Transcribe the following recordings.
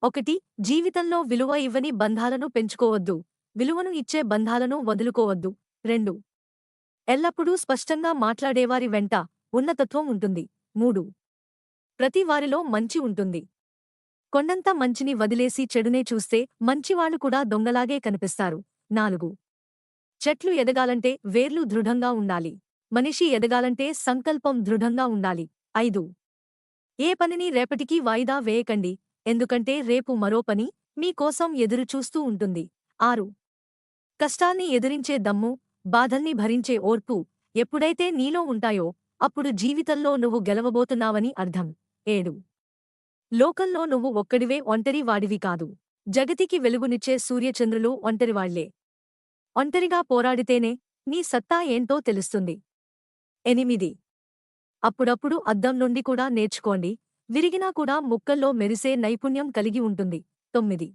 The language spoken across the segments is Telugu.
ఒకటి, జీవితంలో విలువ ఇవ్వని బంధాలను పెంచుకోవద్దు. విలువను ఇచ్చే బంధాలను వదులుకోవద్దు. 2, ఎల్లప్పుడూ స్పష్టంగా మాట్లాడేవారి వెంట ఉన్నతత్వం ఉంటుంది. 3, ప్రతి వారిలో మంచి ఉంటుంది. కొండంత మంచిని వదిలేసి చెడునే చూస్తే మంచివాళ్లు కూడా దొంగలాగే కనిపిస్తారు. 4, చెట్లు ఎదగాలంటే వేర్లు దృఢంగా ఉండాలి. మనిషి ఎదగాలంటే సంకల్పం దృఢంగా ఉండాలి. 5, ఏ పనిని రేపటికి వాయిదా వేయకండి, ఎందుకంటే రేపు మరో పని మీ కోసం ఎదురుచూస్తూ ఉంటుంది. 6, కష్టాన్ని ఎదిరించే దమ్ము, బాధల్ని భరించే ఓర్పు ఎప్పుడైతే నీలో ఉంటాయో అప్పుడు జీవితంలో నువ్వు గెలవబోతున్నావని అర్థం. 7, లోకంలో నువ్వు ఒక్కడివే, ఒంటరి వాడివి కాదు. జగతికి వెలుగునిచ్చే సూర్యచంద్రులు ఒంటరివాళ్లే. ఒంటరిగా పోరాడితేనే నీ సత్తా ఏంటో తెలుస్తుంది. 8, అప్పుడప్పుడు అద్దం నుండి కూడా నేర్చుకోండి, విరిగినా కూడా ముక్కల్లో మెరిసే నైపుణ్యం కలిగి ఉంటుంది. 9,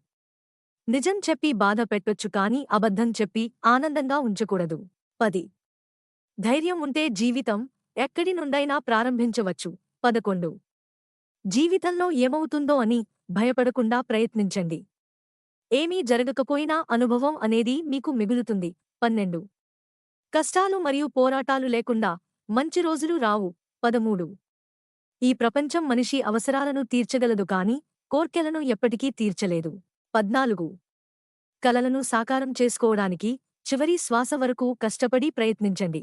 నిజం చెప్పి బాధ పెట్టొచ్చు కానీ అబద్ధం చెప్పి ఆనందంగా ఉంచకూడదు. 10, ధైర్యం ఉంటే జీవితం ఎక్కడి నుండైనా ప్రారంభించవచ్చు. 11, జీవితంలో ఏమవుతుందో అని భయపడకుండా ప్రయత్నించండి. ఏమీ జరగకపోయినా అనుభవం అనేది మీకు మిగులుతుంది. 12, కష్టాలు మరియు పోరాటాలు లేకుండా మంచి రోజులు రావు. 13, ఈ ప్రపంచం మనిషి అవసరాలను తీర్చగలదు కాని కోర్కెలను ఎప్పటికీ తీర్చలేదు. 14, కలలను సాకారం చేసుకోవడానికి చివరి శ్వాస వరకు కష్టపడి ప్రయత్నించండి.